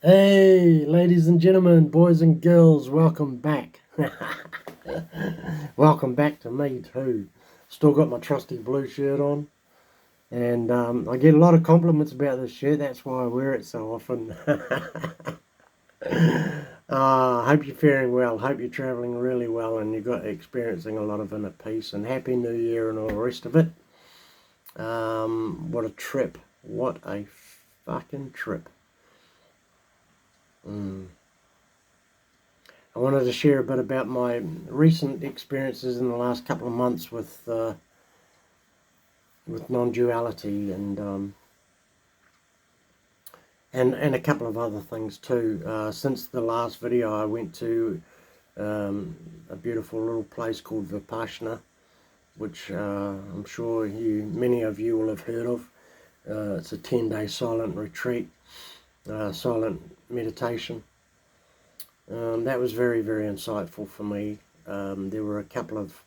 Hey, ladies and gentlemen, boys and girls, welcome back. Welcome back to me too. Still got my trusty blue shirt on, and I get a lot of compliments about this shirt. That's why I wear it so often. Hope you're faring well. Hope you're traveling really well, and you've got experiencing a lot of inner peace. And Happy New Year and all the rest of it. What a trip! What a fucking trip! I wanted to share a bit about my recent experiences in the last couple of months with non-duality and a couple of other things too. Since the last video, I went to a beautiful little place called Vipassana, which I'm sure many of you will have heard of. It's a 10-day silent retreat, silent meditation. That was very, very insightful for me. There were a couple of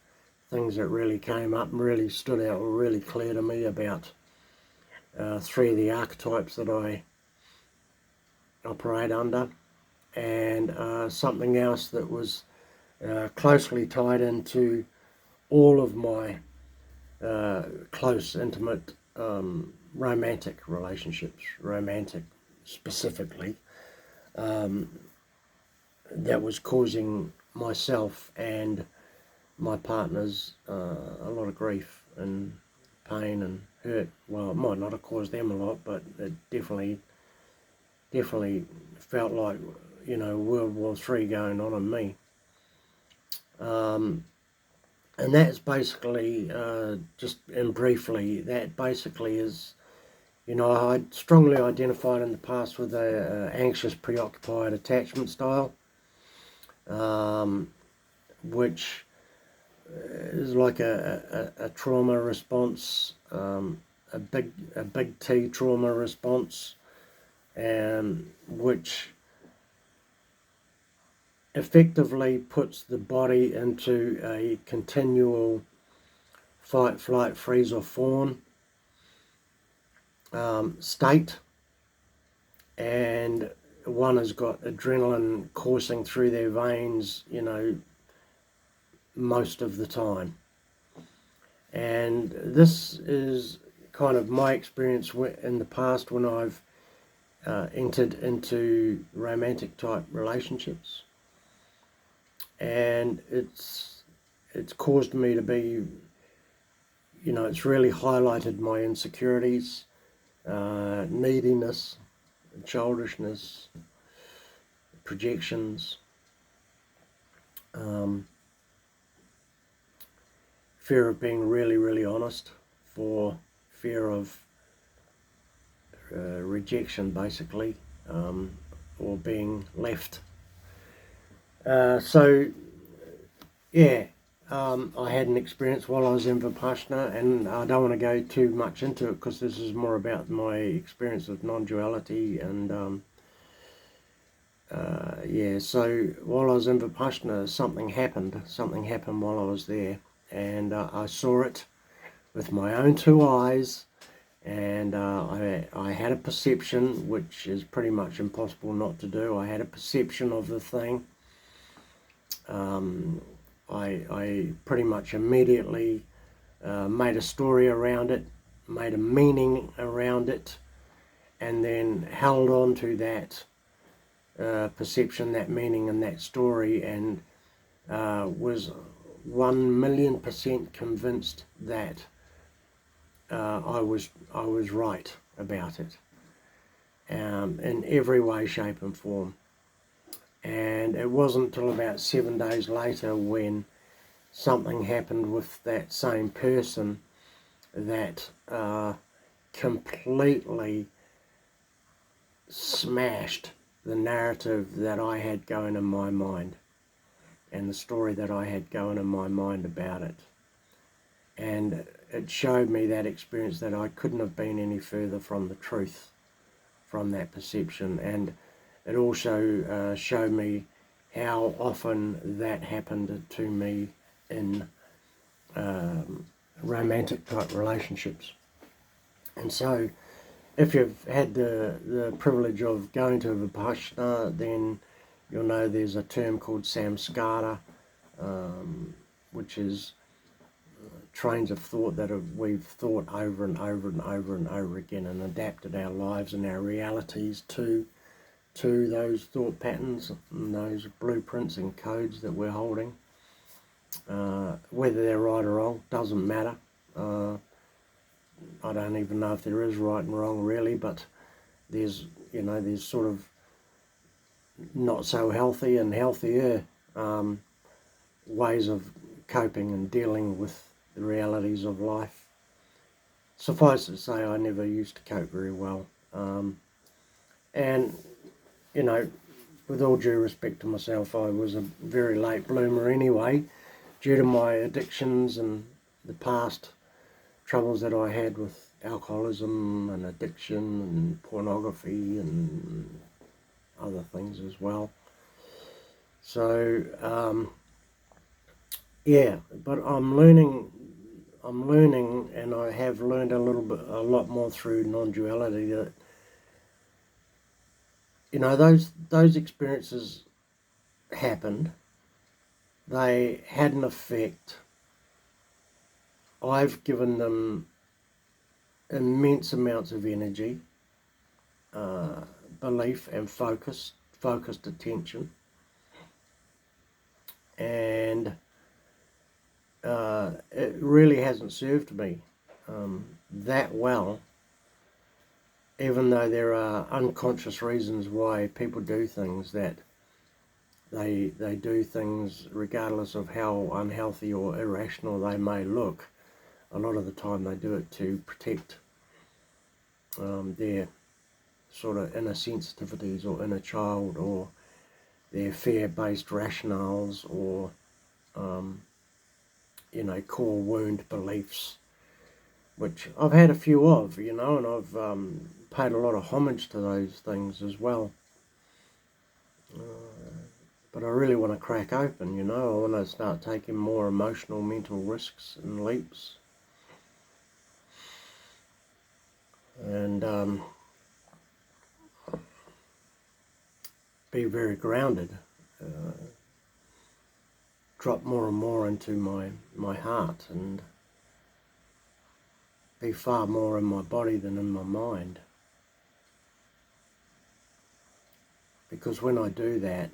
things that really came up and really stood out, were really clear to me about three of the archetypes that I operate under, and something else that was closely tied into all of my close, intimate, romantic relationships, romantic specifically, that was causing myself and my partners a lot of grief and pain and hurt. Well, it might not have caused them a lot, but it definitely felt like, World War III going on in me. And that's basically, just in briefly, that basically is, I strongly identified in the past with a anxious, preoccupied attachment style, which is like a trauma response, a big T trauma response, which effectively puts the body into a continual fight, flight, freeze or fawn state, and one has got adrenaline coursing through their veins, most of the time. And this is kind of my experience in the past when I've entered into romantic type relationships, and it's caused me to be, it's really highlighted my insecurities, neediness, childishness, projections, fear of being really, really honest, for fear of rejection, basically, or being left. So, yeah, I had an experience while I was in Vipassana, and I don't want to go too much into it because this is more about my experience with non-duality. And yeah, so while I was in Vipassana, something happened while I was there, and I saw it with my own two eyes, and I had a perception, which is pretty much impossible not to do. I had a perception of the thing. I pretty much immediately made a story around it, made a meaning around it, and then held on to that perception, that meaning, and that story, and was 1,000,000% convinced that I was right about it, in every way, shape, and form. And it wasn't until about 7 days later when something happened with that same person that completely smashed the narrative that I had going in my mind, and the story that I had going in my mind about it. And it showed me, that experience, that I couldn't have been any further from the truth from that perception. And it also showed me how often that happened to me in romantic type relationships. And so if you've had the privilege of going to Vipassana, then you'll know there's a term called samskara, which is trains of thought that we've thought over and over and over and over again, and adapted our lives and our realities to those thought patterns and those blueprints and codes that we're holding. Whether they're right or wrong doesn't matter. I don't even know if there is right and wrong really, but there's sort of not so healthy and healthier ways of coping and dealing with the realities of life. Suffice to say, I never used to cope very well. And, with all due respect to myself, I was a very late bloomer anyway, due to my addictions and the past troubles that I had with alcoholism and addiction and pornography and other things as well. So, yeah, but I'm learning, and I have learned a lot more through non-duality, that those experiences happened. They had an effect. I've given them immense amounts of energy, belief, and focused attention, and it really hasn't served me that well. Even though there are unconscious reasons why people do things, that they do things regardless of how unhealthy or irrational they may look. A lot of the time they do it to protect their sort of inner sensitivities or inner child, or their fear-based rationales, or core wound beliefs, which I've had a few of, and I've paid a lot of homage to those things as well. But I really want to crack open, I want to start taking more emotional, mental risks and leaps. And be very grounded. Drop more and more into my heart, and be far more in my body than in my mind. Because when I do that,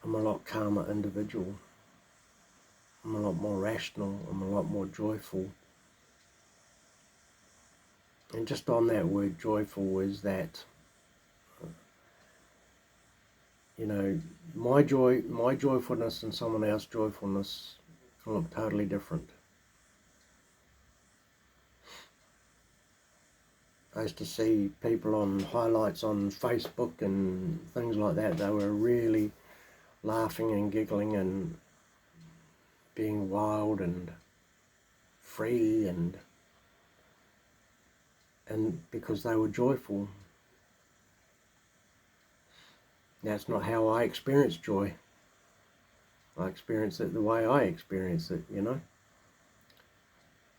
I'm a lot calmer individual. I'm a lot more rational. I'm a lot more joyful. And just on that word joyful, is that, my joyfulness and someone else's joyfulness can look totally different. I used to see people on highlights on Facebook and things like that. They were really laughing and giggling and being wild and free, and because they were joyful. That's not how I experience joy. I experience it the way I experience it,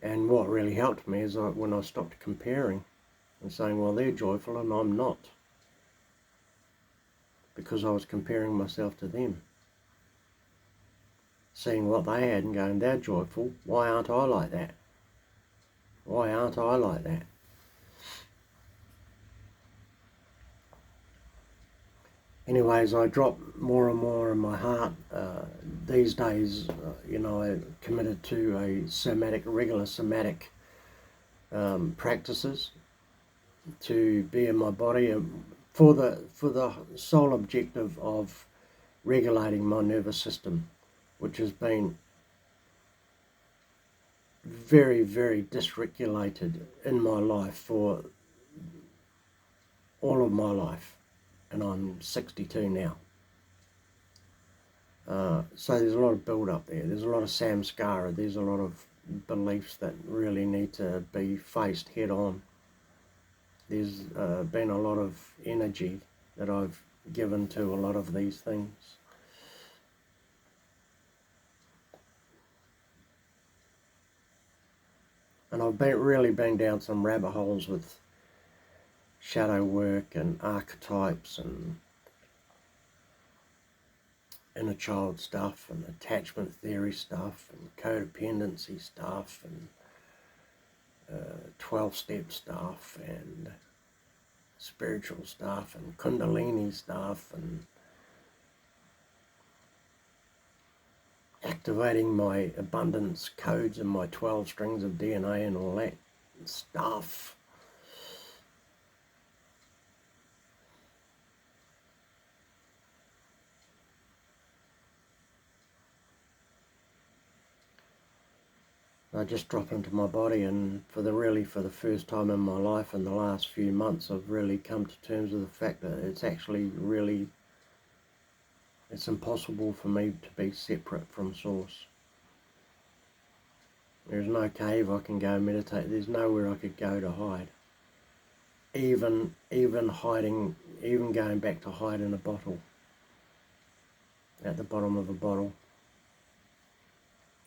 And what really helped me is when I stopped comparing and saying, well, they're joyful and I'm not, because I was comparing myself to them. Seeing what they had and going, they're joyful, why aren't I like that? Why aren't I like that? Anyways, I drop more and more in my heart. These days, I committed to regular somatic practices to be in my body, for the sole objective of regulating my nervous system, which has been very, very dysregulated in my life for all of my life, and I'm 62 now. So there's a lot of build up there. There's a lot of samskara. There's a lot of beliefs that really need to be faced head on. There's been a lot of energy that I've given to a lot of these things. And I've really been down some rabbit holes with shadow work and archetypes and inner child stuff and attachment theory stuff and codependency stuff and 12-step stuff and spiritual stuff and kundalini stuff and activating my abundance codes and my 12 strings of DNA and all that stuff. I just drop into my body, and for the first time in my life in the last few months, I've really come to terms with the fact that it's actually really, it's impossible for me to be separate from Source. There's no cave I can go meditate. There's nowhere I could go to hide. Even hiding, even going back to hide in a bottle, at the bottom of a bottle,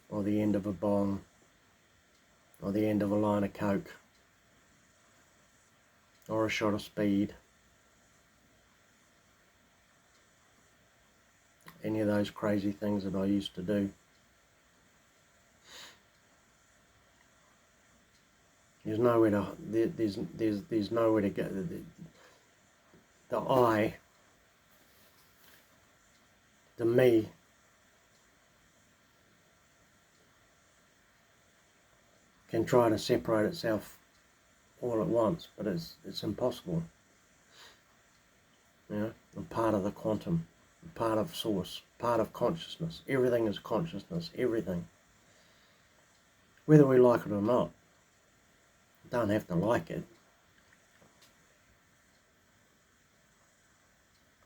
or the end of a bong, or the end of a line of coke, or a shot of speed. Any of those crazy things that I used to do. There's nowhere to. There's nowhere to go. The I, the me, can try to separate itself all at once, but it's impossible. You know, I'm part of the quantum, I'm part of Source, part of consciousness. Everything is consciousness. Everything, whether we like it or not. Don't have to like it.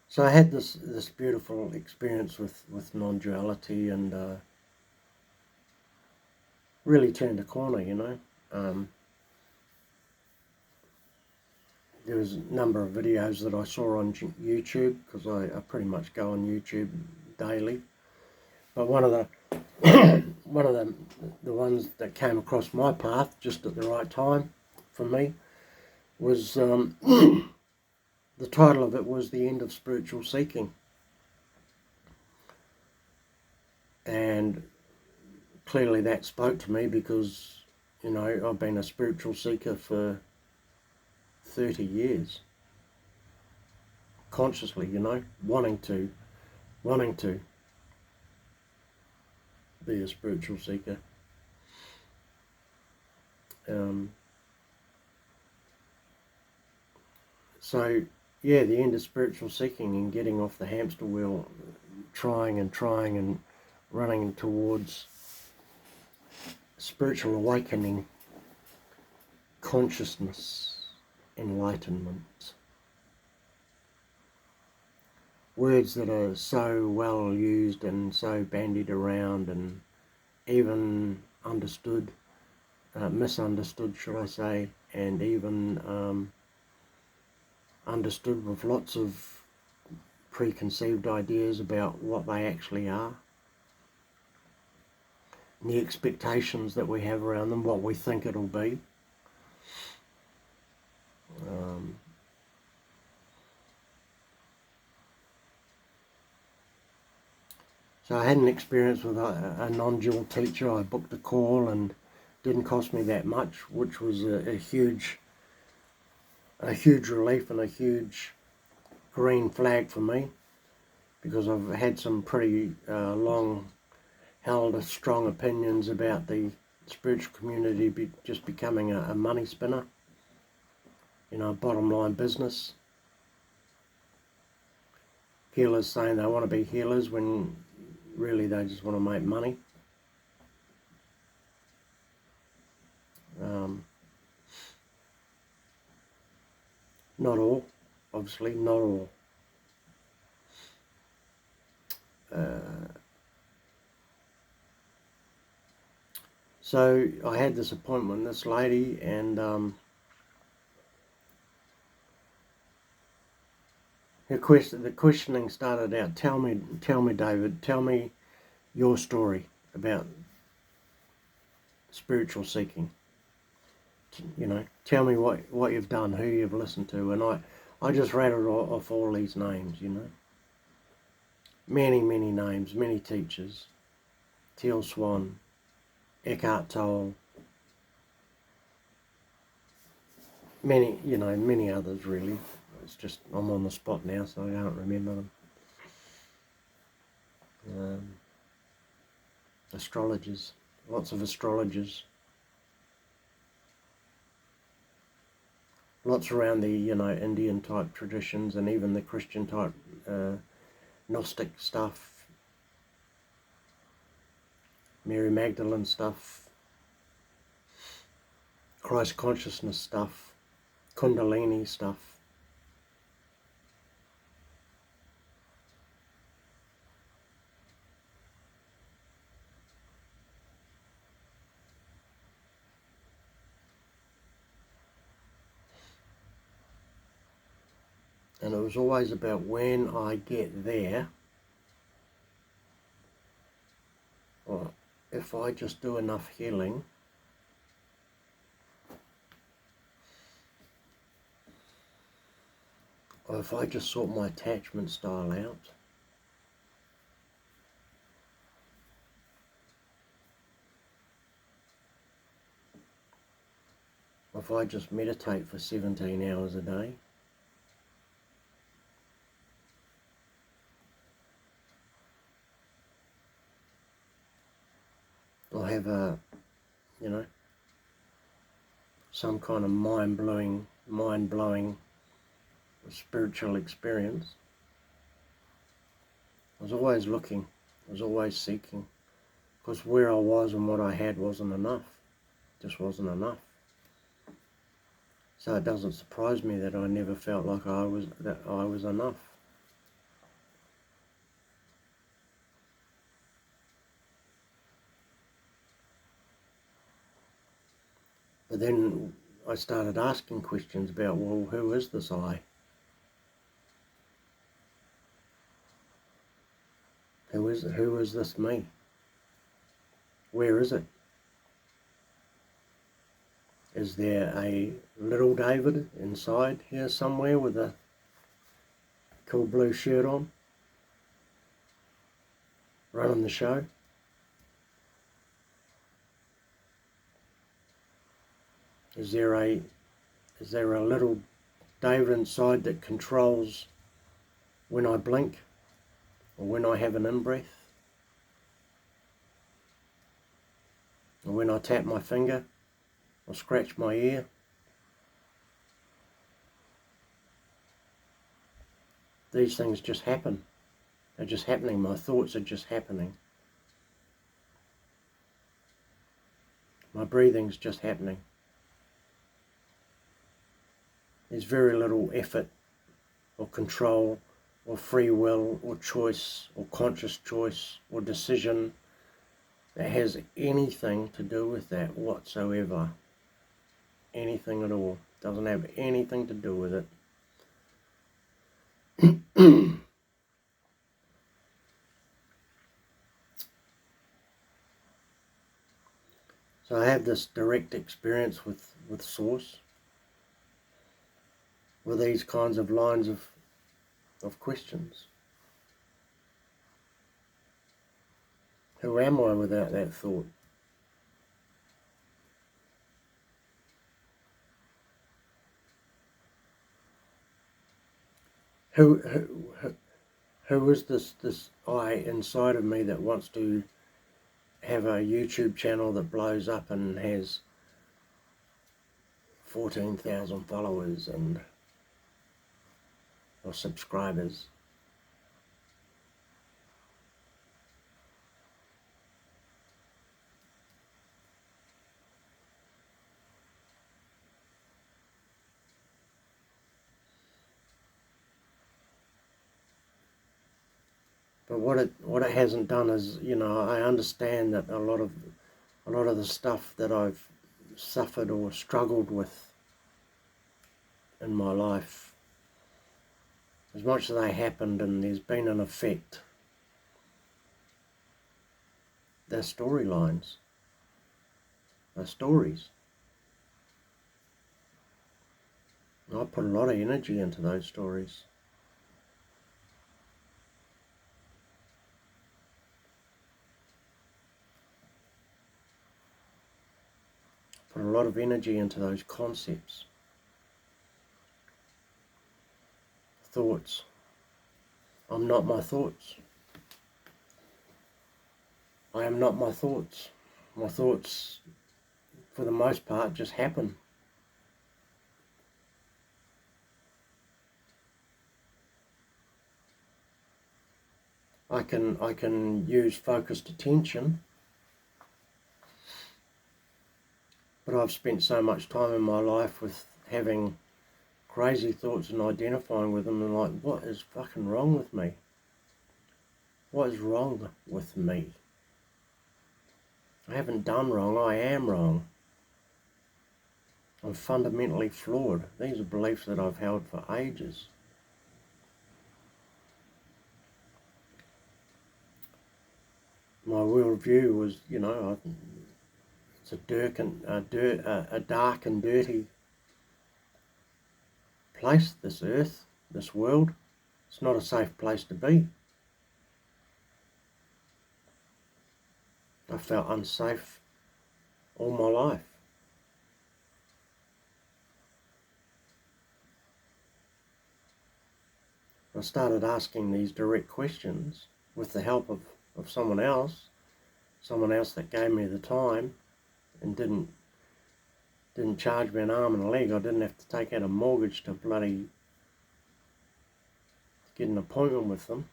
So I had this beautiful experience with non-duality, and really turned a corner, you know. There was a number of videos that I saw on YouTube, because I pretty much go on YouTube daily. But one of the the ones that came across my path just at the right time for me was the title of it was The End of Spiritual Seeking. And clearly that spoke to me, because, you know, I've been a spiritual seeker for 30 years. Consciously, you know, wanting to be a spiritual seeker. So yeah, the end of spiritual seeking and getting off the hamster wheel, trying and running towards spiritual awakening, consciousness, enlightenment. Words that are so well used and so bandied around and even understood, misunderstood should I say, and even understood with lots of preconceived ideas about what they actually are, and the expectations that we have around them, what we think it'll be. So I had an experience with a non-dual teacher. I booked a call, and didn't cost me that much, which was a huge relief and a huge green flag for me, because I've had some pretty long held strong opinions about the spiritual community just becoming a money spinner, you know, bottom line business. Healers saying they want to be healers when really they just want to make money. Not all, obviously, not all. So I had this appointment with this lady, and the questioning started out, tell me David, tell me your story about spiritual seeking. tell me what you've done, who you've listened to, and I just rattled off all these names, many names, many teachers, Teal Swan, Eckhart Tolle, many others really. It's just I'm on the spot now, so I can't remember them. Astrologers, lots of astrologers, lots around the Indian type traditions, and even the Christian type Gnostic stuff, Mary Magdalene stuff, Christ consciousness stuff, Kundalini stuff. And it was always about when I get there, or if I just do enough healing, or if I just sort my attachment style out, if I just meditate for 17 hours a day, or have some kind of mind-blowing spiritual experience. I was always looking, I was always seeking, because where I was and what I had wasn't enough, just wasn't enough. So it doesn't surprise me that I never felt like I was enough. But then I started asking questions about, well, who is this I? Who is this me? Where is it? Is there a little David inside here somewhere with a cool blue shirt on, running the show? Is there a little David inside that controls when I blink or when I have an in-breath, or when I tap my finger or scratch my ear? These things just happen. They're just happening. My thoughts are just happening. My breathing's just happening. There's very little effort or control or free will or choice or conscious choice or decision that has anything to do with that whatsoever. Anything at all. Doesn't have anything to do with it. So I have this direct experience with Source, with these kinds of lines of questions. Who am I without that thought? Who is this I inside of me that wants to have a YouTube channel that blows up and has 14,000 followers or subscribers? But what it hasn't done is, I understand that a lot of the stuff that I've suffered or struggled with in my life, as much as they happened and there's been an effect, they're storylines, they're stories. I put a lot of energy into those stories. Put a lot of energy into those concepts. Thoughts. I'm not my thoughts. I am not my thoughts. My thoughts, for the most part, just happen. I can use focused attention, but I've spent so much time in my life with having crazy thoughts and identifying with them, and like, what is fucking wrong with me? What is wrong with me? I haven't done wrong, I am wrong. I'm fundamentally flawed. These are beliefs that I've held for ages. My worldview was, it's a dark and dirty place, this earth, this world. It's not a safe place to be. I felt unsafe all my life. I started asking these direct questions with the help of someone else that gave me the time and didn't charge me an arm and a leg. I didn't have to take out a mortgage to bloody get an appointment with them.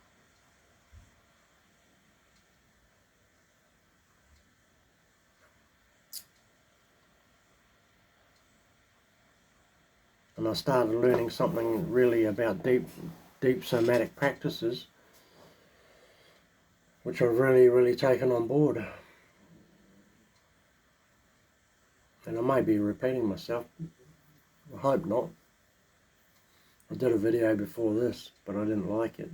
And I started learning something really about deep somatic practices, which I've really taken on board. And I may be repeating myself. I hope not. I did a video before this, but I didn't like it.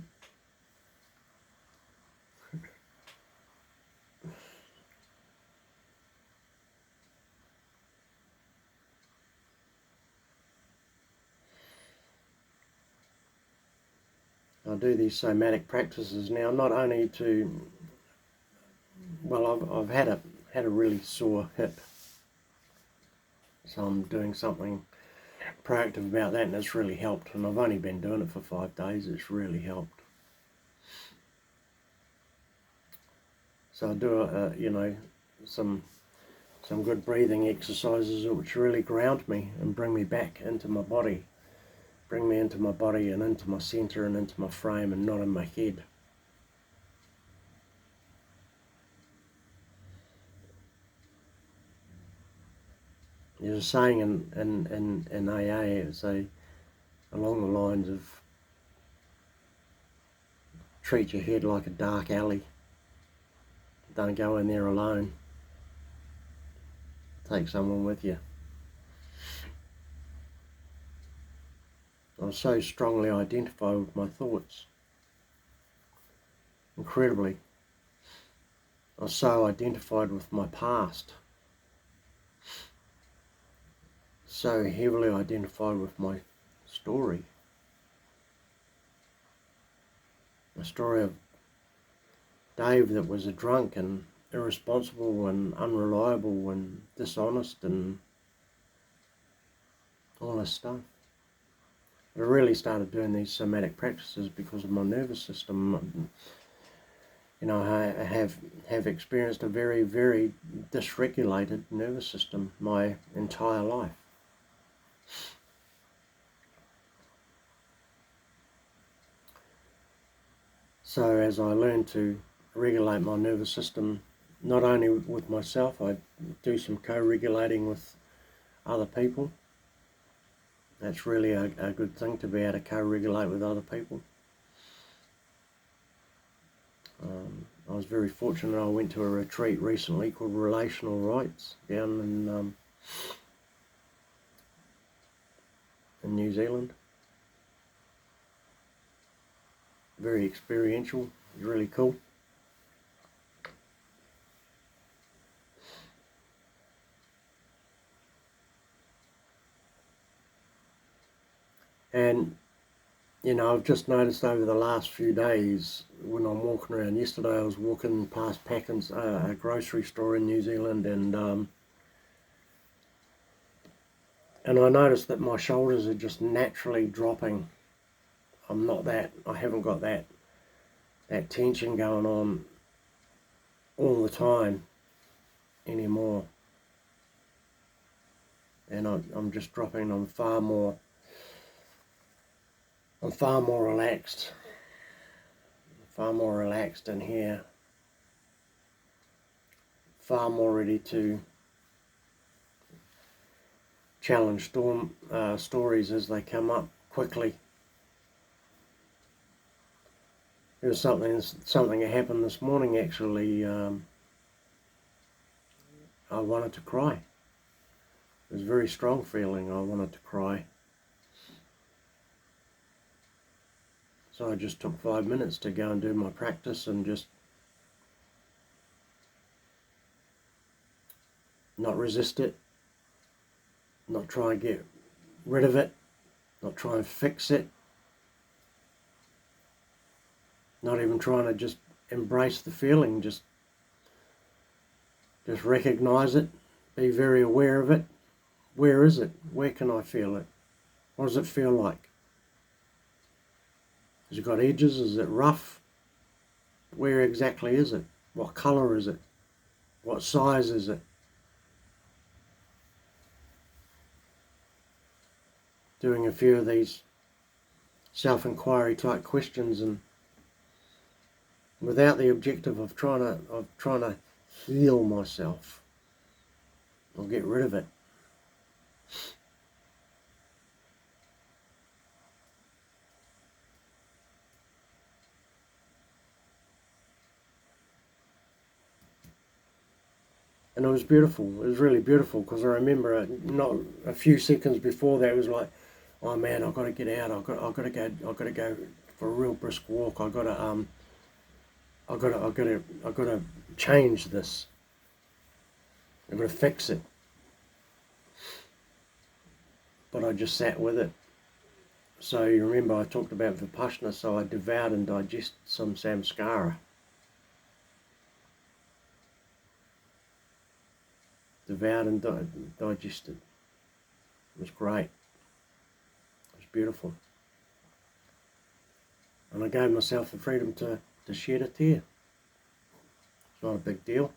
I do these somatic practices now, not only to, well, I've had a really sore hip, so I'm doing something proactive about that, and it's really helped. And I've only been doing it for 5 days. It's really helped. So I do some good breathing exercises which really ground me and bring me back into my body. Bring me into my body and into my center and into my frame and not in my head. There's a saying in AA, it's along the lines of treat your head like a dark alley. Don't go in there alone. Take someone with you. I so strongly identify with my thoughts. Incredibly. I was so identified with my past. So heavily identified with my story. A story of Dave that was a drunk and irresponsible and unreliable and dishonest and all this stuff. I really started doing these somatic practices because of my nervous system. I have experienced a very dysregulated nervous system my entire life. So as I learned to regulate my nervous system, not only with myself, I do some co-regulating with other people. That's really a good thing, to be able to co-regulate with other people. I was very fortunate. I went to a retreat recently called Relational Rights down in New Zealand. Very experiential, really cool. And you know, I've just noticed over the last few days when I'm walking around. Yesterday I was walking past Packins, a grocery store in New Zealand, and I noticed that my shoulders are just naturally dropping. I haven't got that tension going on all the time anymore. And I'm just dropping. I'm far more relaxed. Far more relaxed in here. Far more ready to challenge stories as they come up quickly. There was something that happened this morning actually. I wanted to cry. It was a very strong feeling. I wanted to cry. So I just took 5 minutes to go and do my practice and just not resist it, not try and get rid of it, not try and fix it, not even trying to just embrace the feeling, just recognize it, be very aware of it. Where is it? Where can I feel it? What does it feel like? Has it got edges? Is it rough? Where exactly is it? What colour is it? What size is it? Doing a few of these self-inquiry type questions, and without the objective of trying to heal myself or get rid of it. And it was beautiful. It was really beautiful, because I remember not a few seconds before that it was like, oh man, I've got to get out. I've got to go for a real brisk walk. I've got to change this. I've got to fix it. But I just sat with it. So you remember I talked about Vipassana, so I devoured and digested some samskara. Devoured and digested. It was great. It was beautiful. And I gave myself the freedom to shed a tear. It's not a big deal.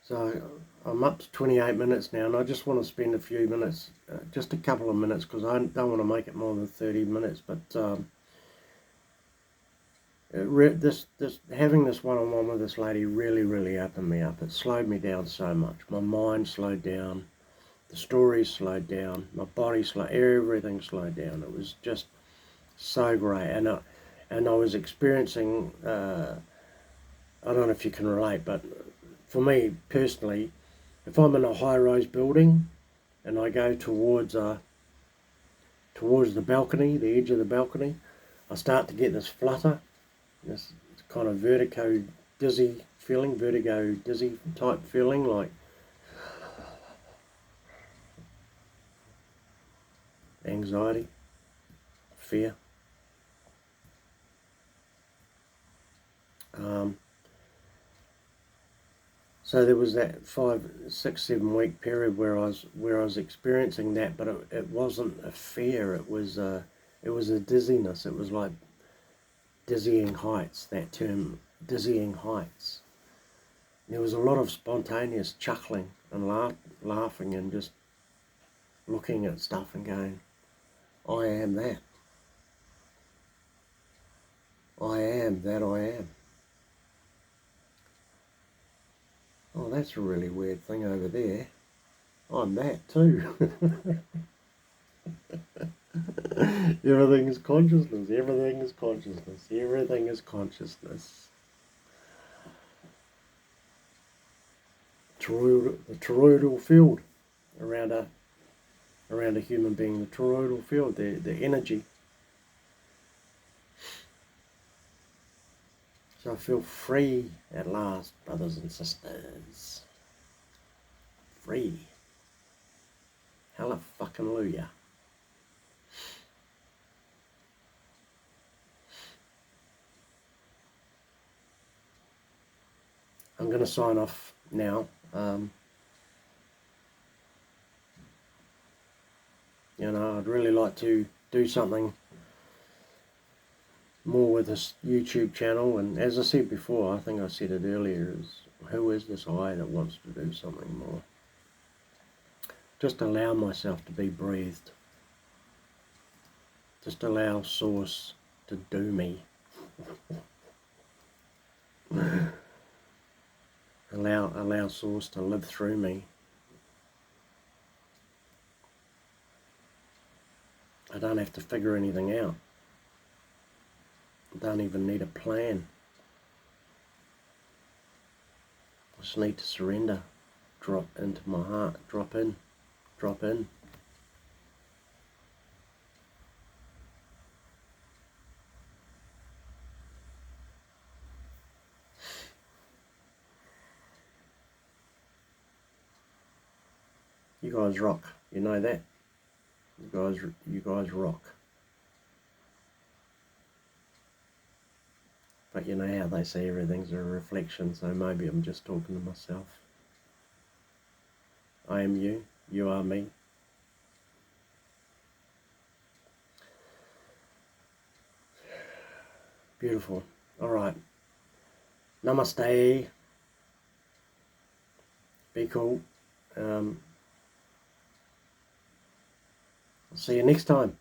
So I'm up to 28 minutes now, and I just want to spend a few minutes, just a couple of minutes, because I don't want to make it more than 30 minutes, but having this one-on-one with this lady really opened me up. It slowed me down so much. My mind slowed down, the stories slowed down, my body slowed, everything slowed down. It was just so great, and I was experiencing, I don't know if you can relate, but for me personally, if I'm in a high-rise building and I go towards the balcony, the edge of the balcony, I start to get this flutter, this kind of vertigo dizzy type feeling, like anxiety, fear. So there was that 5, 6, 7 week period where I was experiencing that, but it wasn't a fear. It was a dizziness. It was like dizzying heights. That term, dizzying heights. There was a lot of spontaneous chuckling and laughing and just looking at stuff and going, I am that. I am that I am. Oh, that's a really weird thing over there. I'm that too. Everything is consciousness. Everything is consciousness. Everything is consciousness. The toroidal field around a human being. The toroidal field. The energy. So I feel free at last, brothers and sisters. free. Hallelujah. I'm going to sign off now. You know, I'd really like to do something more with this YouTube channel, and as I said before, I think I said it earlier, is who is this I that wants to do something more? Just allow myself to be breathed. Just allow Source to do me. allow Source to live through me. I don't have to figure anything out. I don't even need a plan. I just need to surrender, drop into my heart, drop in, drop in. You guys rock, you know that? You guys rock. But you know how they say everything's a reflection, so maybe I'm just talking to myself. I am you, you are me. Beautiful. Alright. Namaste. Be cool. I'll see you next time.